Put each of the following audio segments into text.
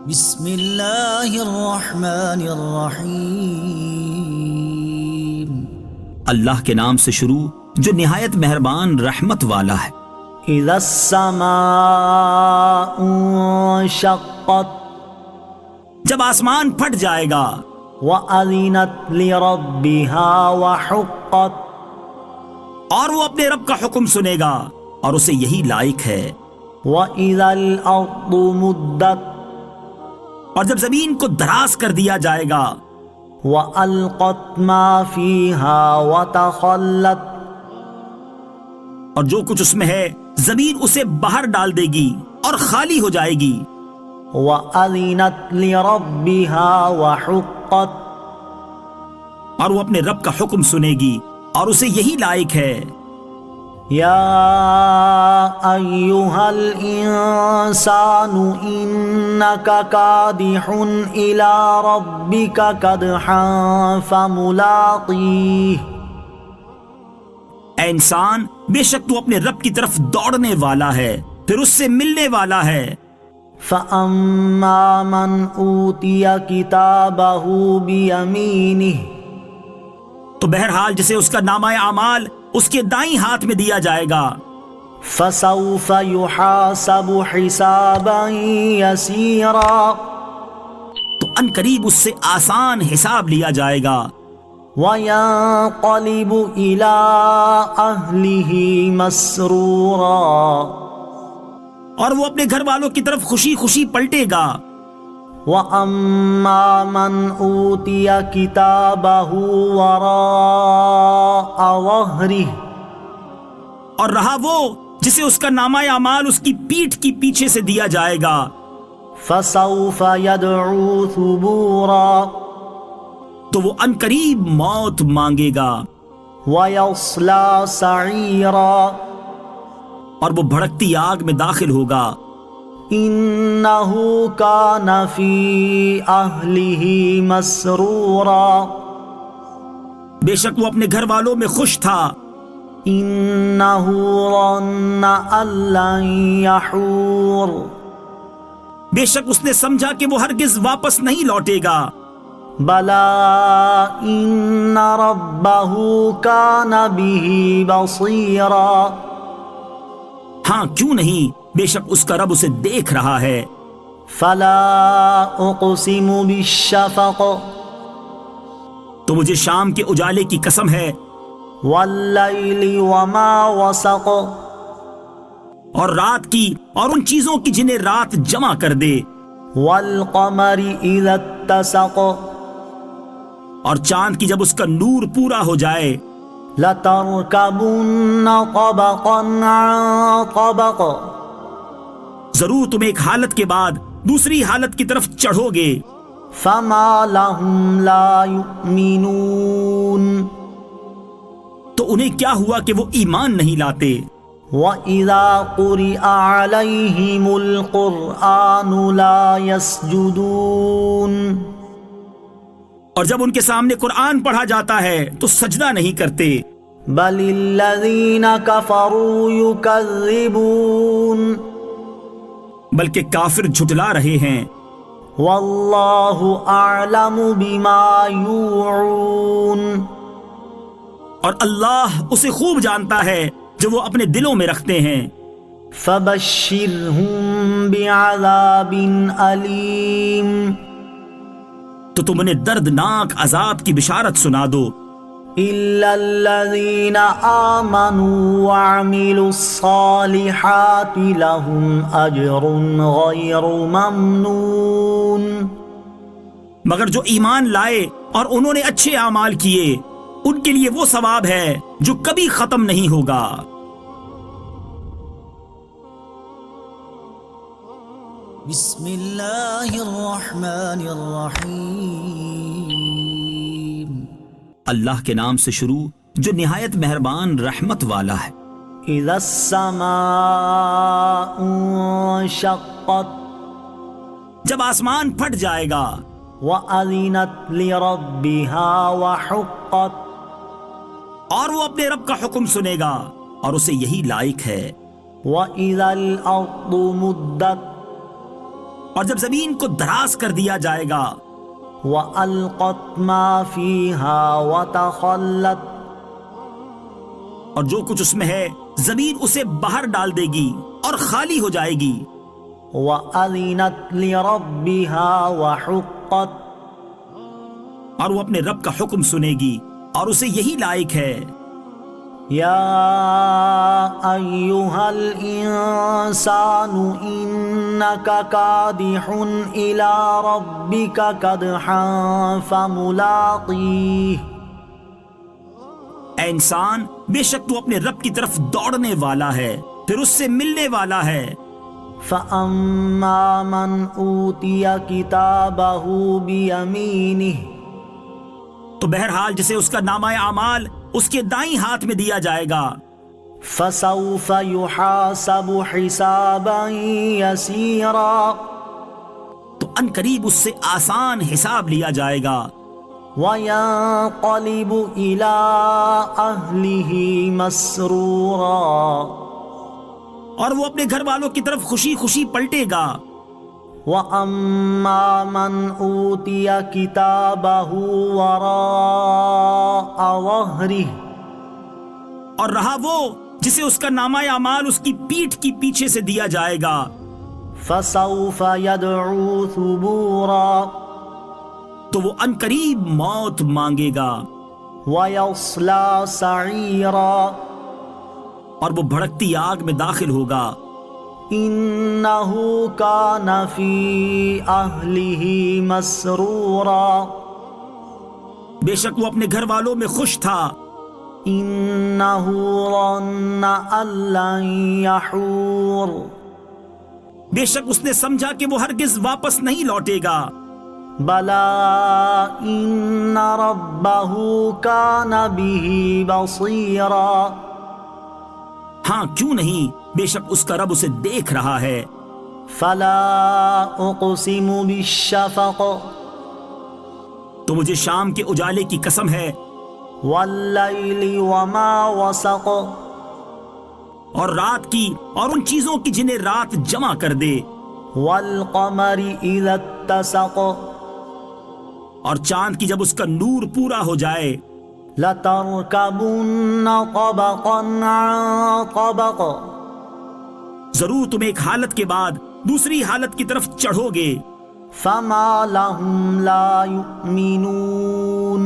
بسم اللہ الرحمن الرحیم۔ اللہ کے نام سے شروع جو نہایت مہربان رحمت والا ہے۔ اذا السماء انشقت، جب آسمان پھٹ جائے گا، وَأَذِنَتْ لِرَبِّهَا وَحُقَّتْ، اور وہ اپنے رب کا حکم سنے گا اور اسے یہی لائق ہے۔ وَإِذَا الْأَرْضُ مُدَّتْ، اور جب زمین کو دراز کر دیا جائے گا، وَأَلْقَتْ مَا فِيهَا وَتَخَلَّتْ، اور جو کچھ اس میں ہے زمین اسے باہر ڈال دے گی اور خالی ہو جائے گی۔ وَأَذِنَتْ لِرَبِّهَا وَحُقَّتْ، اور وہ اپنے رب کا حکم سنے گی اور اسے یہی لائق ہے۔ یا ایہا الانسان انک کادح الی ربک کدحا فملاقیہ، اے انسان، بے شک تو اپنے رب کی طرف دوڑنے والا ہے، پھر اس سے ملنے والا ہے۔ فاما من اوتی کتابہ بیمینہ، تو بہرحال جسے اس کا نامہ اعمال اس کے دائیں ہاتھ میں دیا جائے گا، فسوف یحاسب حسابا یسیرا، تو ان قریب اس سے آسان حساب لیا جائے گا، وَيَنقَلِبُ إِلَىٰ أَهْلِهِ مَسْرُورًا، اور وہ اپنے گھر والوں کی طرف خوشی خوشی پلٹے گا۔ وَأَمَّا مَنْ أُوتِيَ كِتَابَهُ وَرَاءَ ظَهْرِهِ، اور رہا وہ جسے اس کا نامہ اعمال اس کی پیٹھ کی پیچھے سے دیا جائے گا، فَسَوْفَ يَدْعُو ثُبُورًا، تو وہ ان قریب موت مانگے گا، وَيَصْلَىٰ سَعِيرًا، اور وہ بھڑکتی آگ میں داخل ہوگا۔ إِنَّهُ كَانَ فِي أَهْلِهِ مَسْرُورًا، بے شک وہ اپنے گھر والوں میں خوش تھا۔ إِنَّهُ ظَنَّ أَن لَّن يَحُورَ، بے شک اس نے سمجھا کہ وہ ہرگز واپس نہیں لوٹے گا۔ بَلَىٰ إِنَّ رَبَّهُ كَانَ بِهِ بَصِيرًا، ہاں کیوں نہیں، بے شک اس کا رب اسے دیکھ رہا ہے۔ فَلَا أُقْسِمُ بِالشَّفَقِ، تو مجھے شام کے اجالے کی قسم ہے، وَاللَّيْلِ وَمَا وَسَقَ، اور رات کی اور ان چیزوں کی جنہیں رات جمع کر دے، وَالْقَمَرِ إِذَا اتَّسَقَ، اور چاند کی جب اس کا نور پورا ہو جائے۔ لَتَرْكَبُنَّ طَبَقًا عَن طَبَقٍ، ضرور تم ایک حالت کے بعد دوسری حالت کی طرف چڑھو گے۔ فَمَا لَهُمْ لَا يُؤْمِنُونَ، تو انہیں کیا ہوا کہ وہ ایمان نہیں لاتے۔ وَإِذَا قُرِئَ عَلَيْهِمُ الْقُرْآنُ لَا يَسْجُدُونَ، اور جب ان کے سامنے قرآن پڑھا جاتا ہے تو سجدہ نہیں کرتے۔ بَلِ الَّذِينَ كَفَرُوا يُكَذِّبُونَ، بلکہ کافر جھٹلا رہے ہیں۔ وَاللَّهُ أَعْلَمُ بِمَا يُوعُونَ، اور اللہ اسے خوب جانتا ہے جو وہ اپنے دلوں میں رکھتے ہیں۔ فَبَشِّرْهُم بِعَذَابٍ أَلِيمٍ، تو تم انہیں دردناک عذاب کی بشارت سنا دو۔ إِلَّا الَّذِينَ آمَنُوا وَعَمِلُوا الصَّالِحَاتِ لَهُمْ أَجْرٌ غَيْرُ مَمْنُونٍ، مگر جو ایمان لائے اور انہوں نے اچھے اعمال کیے، ان کے لیے وہ ثواب ہے جو کبھی ختم نہیں ہوگا۔ بسم اللہ الرحمن الرحیم۔ اللہ کے نام سے شروع جو نہایت مہربان رحمت والا ہے۔ اذا السماء انشقت، جب آسمان پھٹ جائے گا، وَأَذِنَتْ لِرَبِّهَا وَحُقَّتْ، اور وہ اپنے رب کا حکم سنے گا اور اسے یہی لائق ہے۔ وَإِذَا الْأَرْضُ مُدَّتْ، اور جب زمین کو دراز کر دیا جائے گا وَأَلْقَتْ مَا فِيهَا وَتَخَلَّتْ اور جو کچھ اس میں ہے زمین اسے باہر ڈال دے گی اور خالی ہو جائے گی وَأَذِنَتْ لِرَبِّهَا وَحُقَّتْ اور وہ اپنے رب کا حکم سنے گی اور اسے یہی لائق ہے یا ایہا الانسان انک کادح الی ربک کدحا فملاقیہ اے انسان بے شک تو اپنے رب کی طرف دوڑنے والا ہے پھر اس سے ملنے والا ہے فَأَمَّا مَنْ أُوتِيَ كِتَابَهُ بِيَمِينِهِ تو بہرحال جسے اس کا نامہ اعمال اس کے دائیں ہاتھ میں دیا جائے گا فَسَوْفَ يُحَاسَبُ حِسَابًا يَسِيرًا تو ان قریب اس سے آسان حساب لیا جائے گا وَيَنْقَلِبُ إِلَىٰ أَهْلِهِ مَسْرُورًا اور وہ اپنے گھر والوں کی طرف خوشی خوشی پلٹے گا وَأَمَّا مَنْ أُوتِيَ كِتَابَهُ وَرَاءَ ظَهْرِهِ اور رہا وہ جسے اس کا نامہ اعمال اس کی پیٹھ کی پیچھے سے دیا جائے گا فَسَوْفَ يَدْعُو ثُبُورًا تو وہ ان قریب موت مانگے گا وَيَصْلَى سَعِيرًا اور وہ بھڑکتی آگ میں داخل ہوگا إِنَّهُ كَانَ فِي أَهْلِهِ مَسْرُورًا بے شک وہ اپنے گھر والوں میں خوش تھا إِنَّهُ ظَنَّ أَن لَّن يَحُورَ بے شک اس نے سمجھا کہ وہ ہرگز واپس نہیں لوٹے گا بَلَىٰ إِنَّ رَبَّهُ كَانَ بِهِ بَصِيرًا ہاں کیوں نہیں بے شک اس کا رب اسے دیکھ رہا ہے فَلَا أُقْسِمُ بِالشَّفَقِ تو مجھے شام کے اجالے کی قسم ہے وَاللَّيْلِ وَمَا وَسَقَ اور رات کی اور ان چیزوں کی جنہیں رات جمع کر دے وَالْقَمَرِ إِذَا اتَّسَقَ اور چاند کی جب اس کا نور پورا ہو جائے لَتَرْكَبُنَّ طَبَقًا عَن طَبَقٍ ضرور تم ایک حالت کے بعد دوسری حالت کی طرف چڑھو گے فَمَا لَهُمْ لَا يُؤْمِنُونَ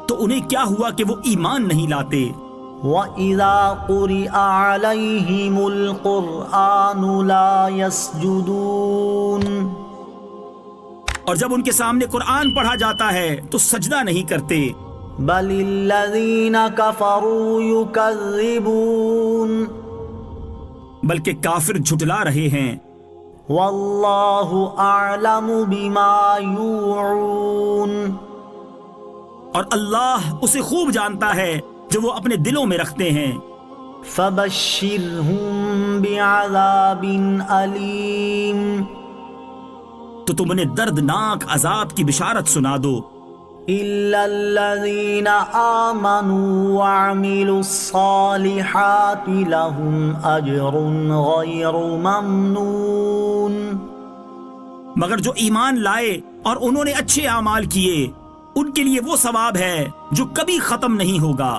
تو انہیں کیا ہوا کہ وہ ایمان نہیں لاتے وَإِذَا قُرِئَ عَلَيْهِمُ الْقُرْآنُ لَا يَسْجُدُونَ اور جب ان کے سامنے قرآن پڑھا جاتا ہے تو سجدہ نہیں کرتے بَلِ الَّذِينَ كَفَرُوا يُكَذِّبُونَ بلکہ کافر جھٹلا رہے ہیں وَاللَّهُ أَعْلَمُ بِمَا يُوعُونَ اور اللہ اسے خوب جانتا ہے جو وہ اپنے دلوں میں رکھتے ہیں فَبَشِّرْهُم بِعَذَابٍ أَلِيمٍ تو تم انہیں دردناک عذاب کی بشارت سنا دو إِلَّا الَّذِينَ آمَنُوا وَعَمِلُوا الصَّالِحَاتِ لَهُمْ أَجْرٌ غَيْرُ مَمْنُونٍ مگر جو ایمان لائے اور انہوں نے اچھے اعمال کیے ان کے لیے وہ ثواب ہے جو کبھی ختم نہیں ہوگا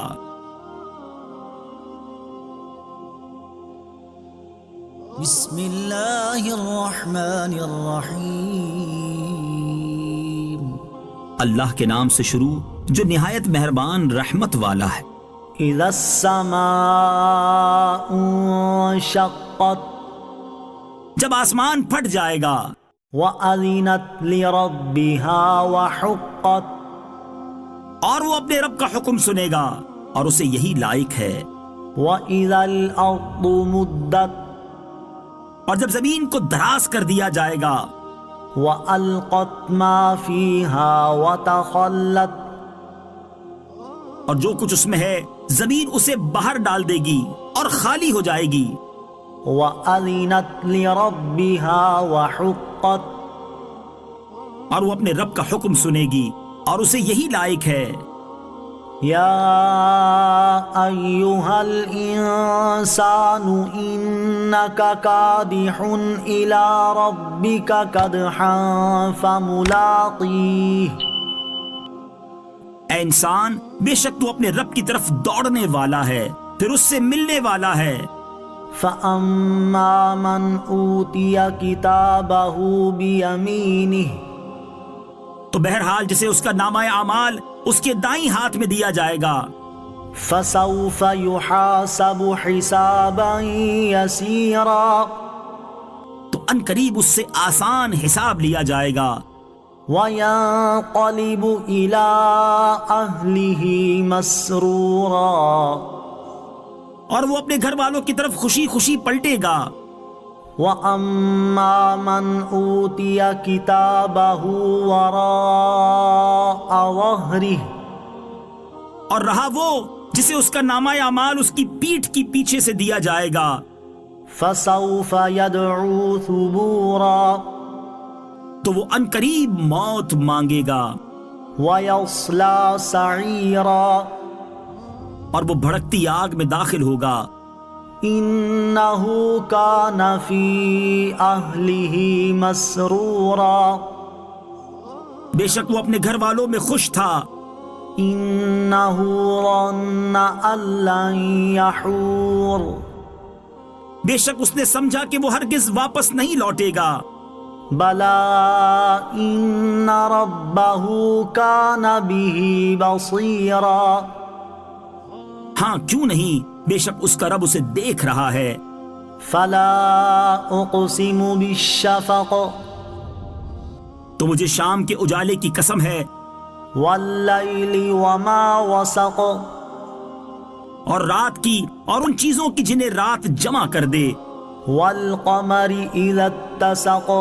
بسم اللہ الرحمن الرحیم اللہ کے نام سے شروع جو نہایت مہربان رحمت والا ہے اذا السماء انشقت جب آسمان پھٹ جائے گا وَأَذِنَتْ لِرَبِّهَا وَحُقَّتْ اور وہ اپنے رب کا حکم سنے گا اور اسے یہی لائق ہے وَإِذَا الْأَرْضُ مُدَّتْ اور جب زمین کو دراز کر دیا جائے گا وَأَلْقَتْ مَا فِيهَا وَتَخَلَّتْ اور جو کچھ اس میں ہے زمین اسے باہر ڈال دے گی اور خالی ہو جائے گی وَأَذِنَتْ لِرَبِّهَا وَحُقَّتْ اور وہ اپنے رب کا حکم سنے گی اور اسے یہی لائق ہے يا أيها الإنسان إنك كادح إلى ربك كدحا فملاقيه. اے انسان، بے شک تو اپنے رب کی طرف دوڑنے والا ہے، پھر اس سے ملنے والا ہے. فأما من أوتي كتابه بيمينه. تو بہرحال جسے اس کا نامہ اعمال اس کے دائیں ہاتھ میں دیا جائے گا، فسوف يحاسب حسابا يسيرا. تو ان قریب اس سے آسان حساب لیا جائے گا. وينقلب إلى أهله مسرورا. اور وہ اپنے گھر والوں کی طرف خوشی خوشی پلٹے گا. وَأَمَّا مَنْ أُوتِيَ كِتَابَهُ وَرَاءَ ظَهْرِهِ. اور رہا وہ جسے اس کا نامہ اعمال اس کی پیٹھ کی پیچھے سے دیا جائے گا، فَسَوْفَ يَدْعُو ثُبُورًا. تو وہ ان قریب موت مانگے گا وَيَصْلَى سَعِيرًا. اور وہ بھڑکتی آگ میں داخل ہوگا. إِنَّهُ كَانَ فِي أَهْلِهِ مَسْرُورًا. بے شک وہ اپنے گھر والوں میں خوش تھا. إِنَّهُ ظَنَّ أَن لَّن يَحُورَ. بے شک اس نے سمجھا کہ وہ ہرگز واپس نہیں لوٹے گا. بَلَىٰ إِنَّ رَبَّهُ كَانَ بِهِ بَصِيرًا. ہاں کیوں نہیں، بے شک اس کا رب اسے دیکھ رہا ہے. فَلَا أُقْسِمُ بِالشَّفَقِ. تو مجھے شام کے اجالے کی قسم ہے، وَاللَّيْلِ وَمَا وَسَقَ. اور رات کی اور ان چیزوں کی جنہیں رات جمع کر دے. وَالْقَمَرِ إِذَا اتَّسَقَ.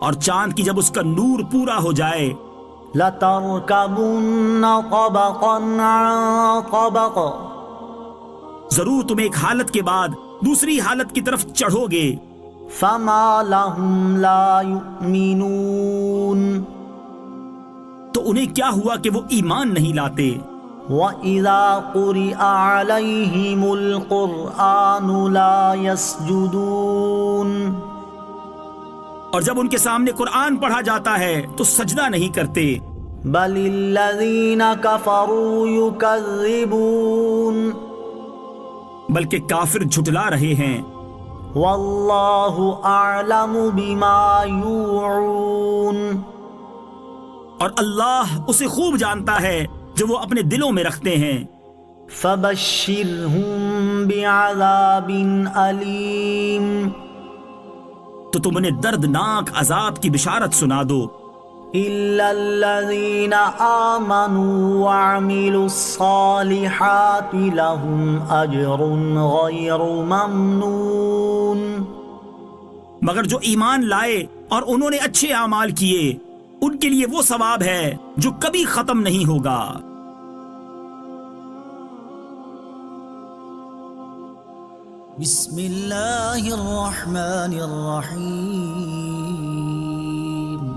اور چاند کی جب اس کا نور پورا ہو جائے. لَتَرْكَبُنَّ طَبَقًا عَن طَبَقٍ. ضرور تم ایک حالت کے بعد دوسری حالت کی طرف چڑھو گے. فَمَا لَهُمْ لَا يُؤْمِنُونَ. تو انہیں کیا ہوا کہ وہ ایمان نہیں لاتے. وَإِذَا قُرِئَ عَلَيْهِمُ الْقُرْآنُ لَا يَسْجُدُونَ. اور جب ان کے سامنے قرآن پڑھا جاتا ہے تو سجدہ نہیں کرتے. بَلِ الَّذِينَ كَفَرُوا يُكَذِّبُونَ. بلکہ کافر جھٹلا رہے ہیں. وَاللَّهُ أَعْلَمُ بِمَا يُوعُونَ. اور اللہ اسے خوب جانتا ہے جو وہ اپنے دلوں میں رکھتے ہیں. فَبَشِّرْهُم بِعَذَابٍ أَلِيمٍ. تو تم انہیں دردناک عذاب کی بشارت سنا دو. إِلَّا الَّذِينَ آمَنُوا وَعَمِلُوا الصَّالِحَاتِ لَهُمْ أَجْرٌ غَيْرُ مَمْنُونٍ. مگر جو ایمان لائے اور انہوں نے اچھے اعمال کیے، ان کے لیے وہ ثواب ہے جو کبھی ختم نہیں ہوگا. بسم اللہ الرحمن الرحیم.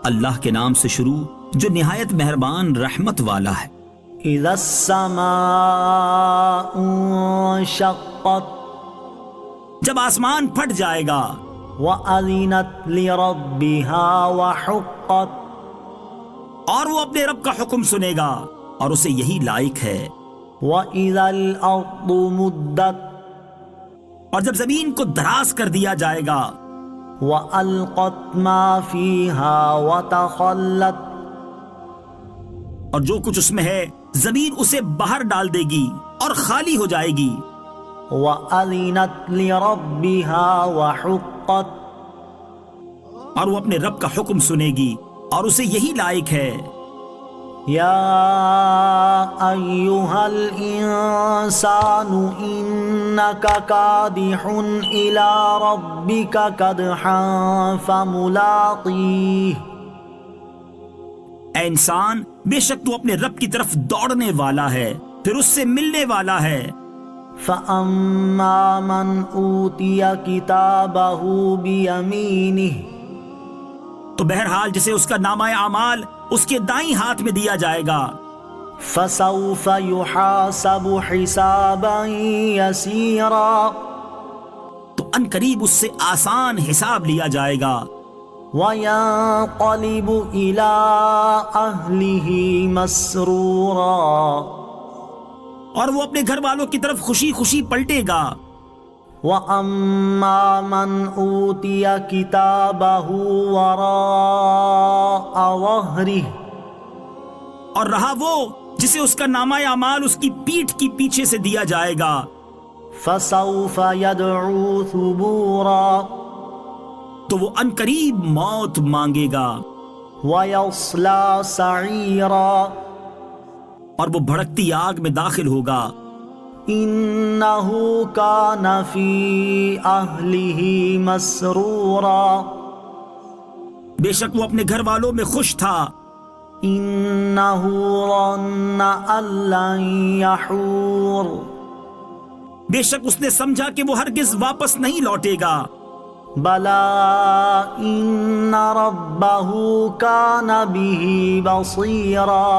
اللہ کے نام سے شروع جو نہایت مہربان رحمت والا ہے. اذا السماء انشقت. جب آسمان پھٹ جائے گا. وَأَذِنَتْ لِرَبِّهَا وَحُقَّتْ. اور وہ اپنے رب کا حکم سنے گا اور اسے یہی لائق ہے. وَإِذَا الْأَرْضُ مُدَّتْ. اور جب زمین کو دراز کر دیا جائے گا. وَأَلْقَتْ مَا فِيهَا وَتَخَلَّتْ. اور جو کچھ اس میں ہے زمین اسے باہر ڈال دے گی اور خالی ہو جائے گی. وَأَذِنَتْ لِرَبِّهَا وَحُقَّتْ. اور وہ اپنے رب کا حکم سنے گی اور اسے یہی لائق ہے. یا ایہا الانسان انک کادح الی ربک کدحا فملاقیہ. اے انسان، بے شک تو اپنے رب کی طرف دوڑنے والا ہے، پھر اس سے ملنے والا ہے. فَأَمَّا مَنْ أُوتِيَ كِتَابَهُ بِيَمِينِهِ. تو بہرحال جسے اس کا نامہ اعمال اس کے دائیں ہاتھ میں دیا جائے گا. فسوف يحاسب حسابا يسيرا تو ان قریب اس سے آسان حساب لیا جائے گا. وينقلب إلى أهله مسرورا اور وہ اپنے گھر والوں کی طرف خوشی خوشی پلٹے گا. وَأَمَّا مَنْ أُوتِيَ كِتَابَهُ وَرَاءَ ظَهْرِهِ اور رہا وہ جسے اس کا نامہ اعمال اس کی پیٹھ کی پیچھے سے دیا جائے گا. فَسَوْفَ يَدْعُو ثُبُورًا تو وہ ان قریب موت مانگے گا. وَيَصْلَى سَعِيرًا اور وہ بھڑکتی آگ میں داخل ہوگا. إِنَّهُ كَانَ فِي أَهْلِهِ مَسْرُورًا بے شک وہ اپنے گھر والوں میں خوش تھا. إِنَّهُ ظَنَّ أَن لَّن يَحُورَ بے شک اس نے سمجھا کہ وہ ہرگز واپس نہیں لوٹے گا. بَلَىٰ إِنَّ رَبَّهُ كَانَ بِهِ بَصِيرًا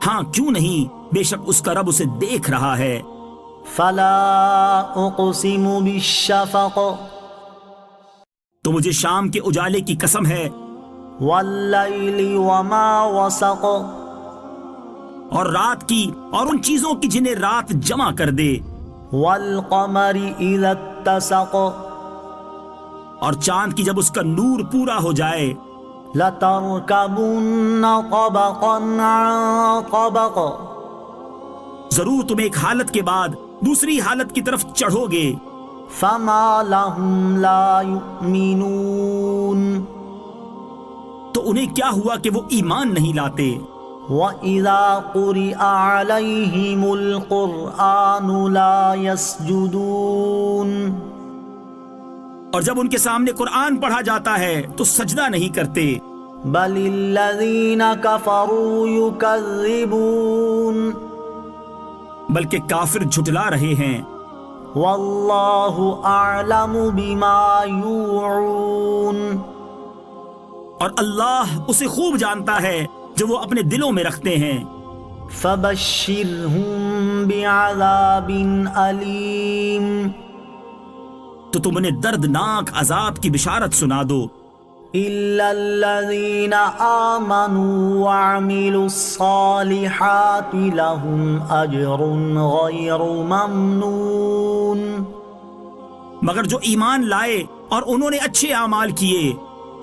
ہاں کیوں نہیں، بے شک اس کا رب اسے دیکھ رہا ہے. فَلَا أُقْسِمُ بِالشَّفَقِ تو مجھے شام کے اجالے کی قسم ہے، وَاللَّيْلِ وَمَا وَسَقَ اور رات کی اور ان چیزوں کی جنہیں رات جمع کر دے. وَالْقَمَرِ إِذَا اتَّسَقَ اور چاند کی جب اس کا نور پورا ہو جائے. لَتَرْكَبُنَّ طَبَقًا عَن طَبَقٍ ضرور تم ایک حالت کے بعد دوسری حالت کی طرف چڑھو گے. فَمَا لَهُمْ لَا يُؤْمِنُونَ تو انہیں کیا ہوا کہ وہ ایمان نہیں لاتے. وَإِذَا قُرِئَ عَلَيْهِمُ الْقُرْآنُ لَا يَسْجُدُونَ اور جب ان کے سامنے قرآن پڑھا جاتا ہے تو سجدہ نہیں کرتے. بَلِ الَّذِينَ كَفَرُوا يُكَذِّبُونَ بلکہ کافر جھٹلا رہے ہیں. وَاللَّهُ أَعْلَمُ بِمَا يُوعُونَ اور اللہ اسے خوب جانتا ہے جو وہ اپنے دلوں میں رکھتے ہیں. فَبَشِّرْهُم بِعَذَابٍ أَلِيمٍ تو تم انہیں دردناک عذاب کی بشارت سنا دو. إِلَّا الَّذِينَ آمَنُوا وَعَمِلُوا الصَّالِحَاتِ لَهُمْ أَجْرٌ غَيْرُ مَمْنُونٍ مگر جو ایمان لائے اور انہوں نے اچھے اعمال کیے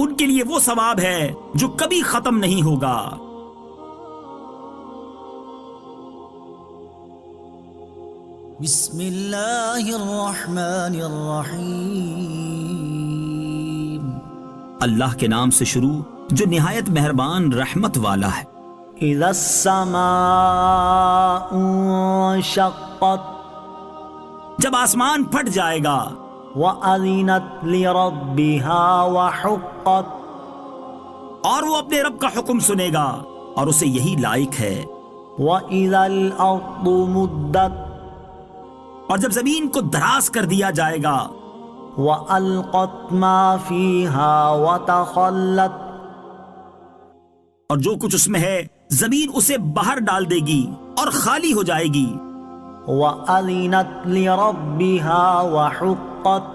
ان کے لیے وہ ثواب ہے جو کبھی ختم نہیں ہوگا. بسم اللہ الرحمن الرحیم اللہ کے نام سے شروع جو نہایت مہربان رحمت والا ہے. اذا السماء انشقت جب آسمان پھٹ جائے گا. وَأَذِنَتْ لِرَبِّهَا وَحُقَّتْ اور وہ اپنے رب کا حکم سنے گا اور اسے یہی لائق ہے. وَإِذَا الْأَرْضُ مُدَّتْ اور جب زمین کو دراز کر دیا جائے گا. وَأَلْقَتْ مَا فِيهَا وَتَخَلَّتْ اور جو کچھ اس میں ہے زمین اسے باہر ڈال دے گی اور خالی ہو جائے گی. وَأَذِنَتْ لِرَبِّهَا وَحُقَّتْ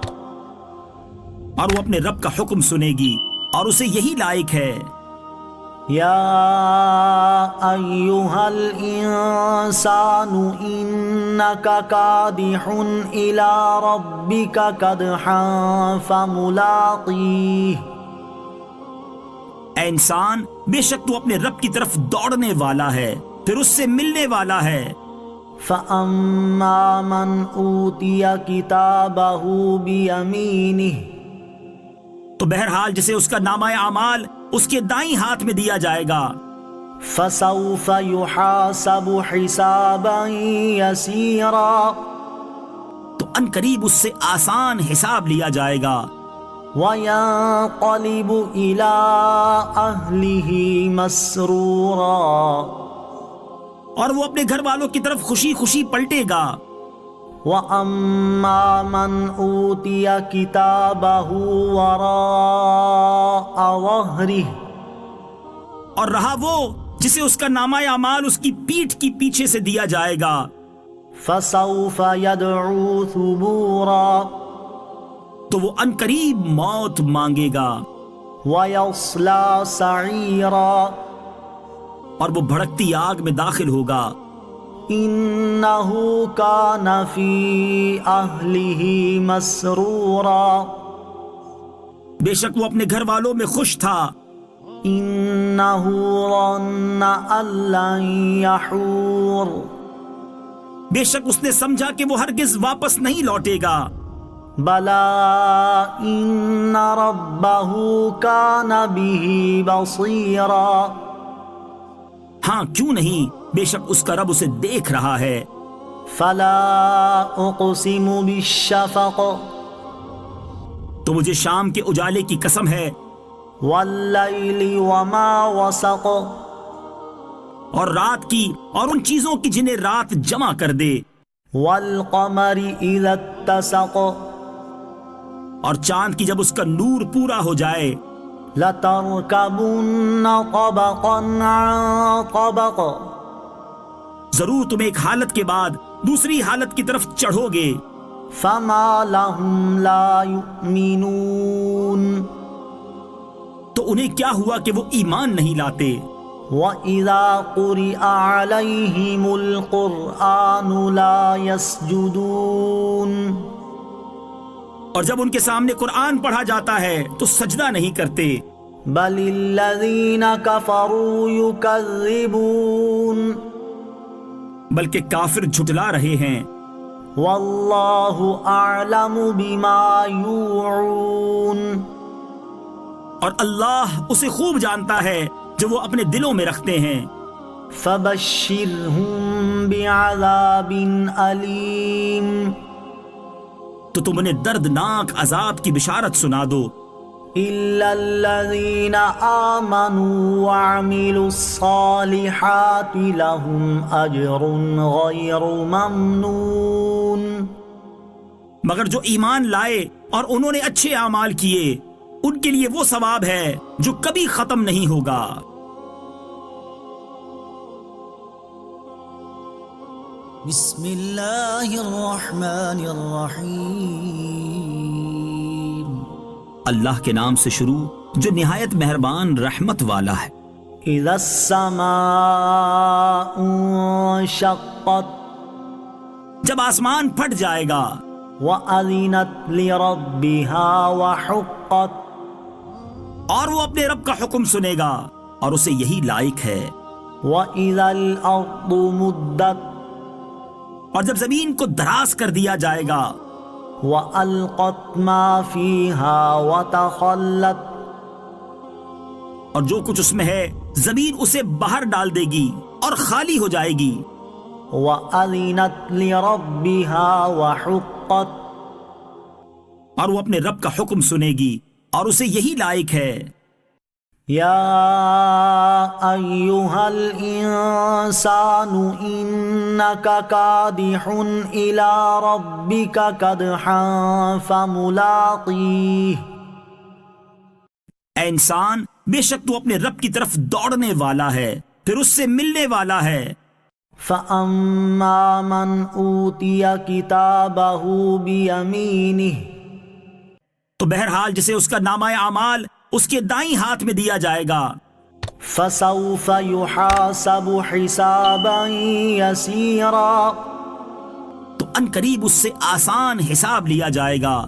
اور وہ اپنے رب کا حکم سنے گی اور اسے یہی لائق ہے. یا ایہا الانسان انک کادح الی ربک کدحا فملاقیہ اے انسان بے شک تو اپنے رب کی طرف دوڑنے والا ہے پھر اس سے ملنے والا ہے. فَأَمَّا مَنْ أُوتِيَ كِتَابَهُ بِيَمِينِهِ تو بہرحال جسے اس کا نامہ اعمال اس کے دائیں ہاتھ میں دیا جائے گا. فَسَوْفَ يُحَاسَبُ حِسَابًا يَسِيرًا تو ان قریب اس سے آسان حساب لیا جائے گا. وَيَنقَلِبُ إِلَىٰ أَهْلِهِ مَسْرُورًا اور وہ اپنے گھر والوں کی طرف خوشی خوشی پلٹے گا. وَأَمَّا مَنْ أُوتِيَ كِتَابَهُ وَرَاءَ ظَهْرِهِ اور رہا وہ جسے اس کا نامہ اعمال اس کی پیٹھ کی پیچھے سے دیا جائے گا، فسوف يدعو ثبورا تو وہ عنقریب موت مانگے گا، ويصلى سعيرا اور وہ بھڑکتی آگ میں داخل ہوگا۔ إنه كان في أهله مسرورا بے شک وہ اپنے گھر والوں میں خوش تھا، إنه ظن أن لن يحور بے شک اس نے سمجھا کہ وہ ہرگز واپس نہیں لوٹے گا۔ بلى إن ربه كان به بصيرا ہاں کیوں نہیں، بے شک اس کا رب اسے دیکھ رہا ہے۔ فلا أقسم بالشفق تو مجھے شام کے اجالے کی قسم ہے، والليل وما وسق اور رات کی اور ان چیزوں کی جنہیں رات جمع کر دے، والقمر إذا اتسق اور چاند کی جب اس کا نور پورا ہو جائے، لتركبن طبقا عن طبق ضرور تم ایک حالت کے بعد دوسری حالت کی طرف چڑھو گے۔ فما لهم لا يؤمنون تو انہیں کیا ہوا کہ وہ ایمان نہیں لاتے؟ وَإِذَا قُرِئَ عَلَيْهِمُ الْقُرْآنُ لَا يَسْجُدُونَ اور جب ان کے سامنے قرآن پڑھا جاتا ہے تو سجدہ نہیں کرتے، بَلِ الَّذِينَ كَفَرُوا يُكَذِّبُونَ بلکہ کافر جھٹلا رہے ہیں۔ وَاللَّهُ أَعْلَمُ بِمَا يُوعُونَ اور اللہ اسے خوب جانتا ہے جو وہ اپنے دلوں میں رکھتے ہیں۔ فَبَشِّرْهُم بِعَذَابٍ أَلِيمٍ تو تم انہیں دردناک عذاب کی بشارت سنا دو، إِلَّا الَّذِينَ آمَنُوا وَعَمِلُوا الصَّالِحَاتِ لَهُمْ أَجْرٌ غَيْرُ مَمْنُونٍ مگر جو ایمان لائے اور انہوں نے اچھے اعمال کیے ان کے لیے وہ ثواب ہے جو کبھی ختم نہیں ہوگا۔ بسم اللہ الرحمن الرحیم اللہ کے نام سے شروع جو نہایت مہربان رحمت والا ہے۔ اذا السماء انشقت جب آسمان پھٹ جائے گا، وَأَذِنَتْ لِرَبِّهَا وَحُقَّتْ اور وہ اپنے رب کا حکم سنے گا اور اسے یہی لائق ہے۔ وَإِذَا الْأَرْضُ مُدَّتْ اور جب زمین کو دراز کر دیا جائے گا، وَأَلْقَتْ مَا فِيهَا وَتَخَلَّتْ اور جو کچھ اس میں ہے زمین اسے باہر ڈال دے گی اور خالی ہو جائے گی۔ وَأَذِنَتْ لِرَبِّهَا وَحُقَّتْ اور وہ اپنے رب کا حکم سنے گی اور اسے یہی لائق ہے۔ یا ایہا الانسان انک کادح الی ربک کدحا فملاقیہ اے انسان، بے شک تو اپنے رب کی طرف دوڑنے والا ہے، پھر اس سے ملنے والا ہے۔ فَأَمَّا مَنْ أُوتِيَ كِتَابَهُ بِيَمِينِهِ تو بہرحال جسے اس کا نامہ اعمال اس کے دائیں ہاتھ میں دیا جائے گا، فَسَوْفَ يُحَاسَبُ حِسَابًا يَسِيرًا تو ان قریب اس سے آسان حساب لیا جائے گا،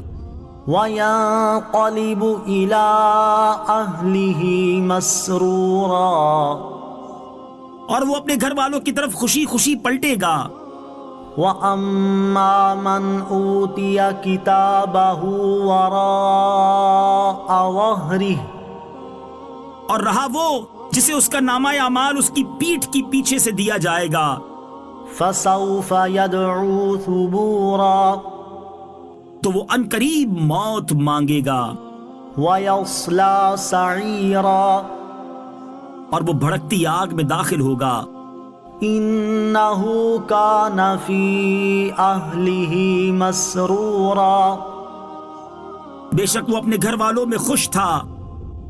وَيَنْقَلِبُ إِلَىٰ أَهْلِهِ مَسْرُورًا اور وہ اپنے گھر والوں کی طرف خوشی خوشی پلٹے گا۔ وَأَمَّا مَنْ أُوتِيَ كِتَابَهُ وَرَاءَ ظَهْرِهِ اور رہا وہ جسے اس کا نامہ اعمال اس کی پیٹھ کی پیچھے سے دیا جائے گا، فَسَوْفَ يَدْعُو ثُبُورًا تو وہ ان قریب موت مانگے گا، وَيَصْلَى سَعِيرًا اور وہ بھڑکتی آگ میں داخل ہوگا۔ إِنَّهُ كَانَ فِي أَهْلِهِ مَسْرُورًا بے شک وہ اپنے گھر والوں میں خوش تھا،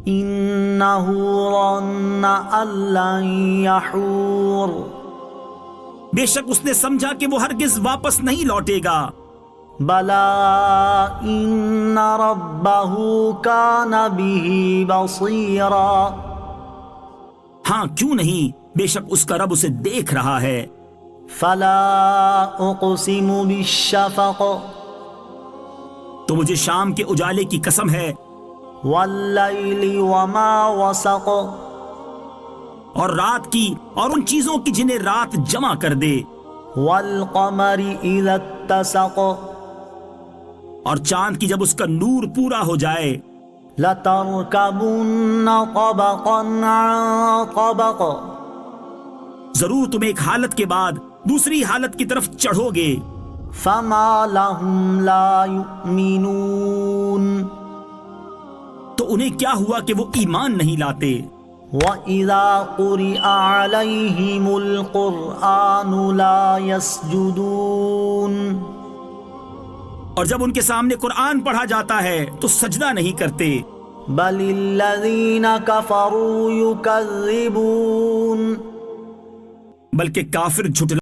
إنه ظن أن لن يحور بے شک اس نے سمجھا کہ وہ ہرگز واپس نہیں لوٹے گا. بلى إن ربه كان به بصيرا ہاں کیوں نہیں، بے شک اس کا رب اسے دیکھ رہا ہے. فلا أقسم بالشفق تو مجھے شام کے اجالے کی قسم ہے، والليل وما وسق اور رات کی اور ان چیزوں کی جنہیں رات جمع کر دے، والقمر إذا اتسق اور چاند کی جب اس کا نور پورا ہو جائے. لتركبن طبقا عن طبق ضرور تم ایک حالت کے بعد دوسری حالت کی طرف چڑھو گے. فما لهم لا يؤمنون تو انہیں کیا ہوا کہ وہ ایمان نہیں لاتے. وَإِذَا قُرِئَ عَلَيْهِمُ الْقُرْآنُ لَا يَسْجُدُونَ اور جب ان کے سامنے قرآن پڑھا جاتا ہے تو سجدہ نہیں کرتے. بَلِ الَّذِينَ كَفَرُوا يُكَذِّبُونَ بلکہ کافر جھٹلا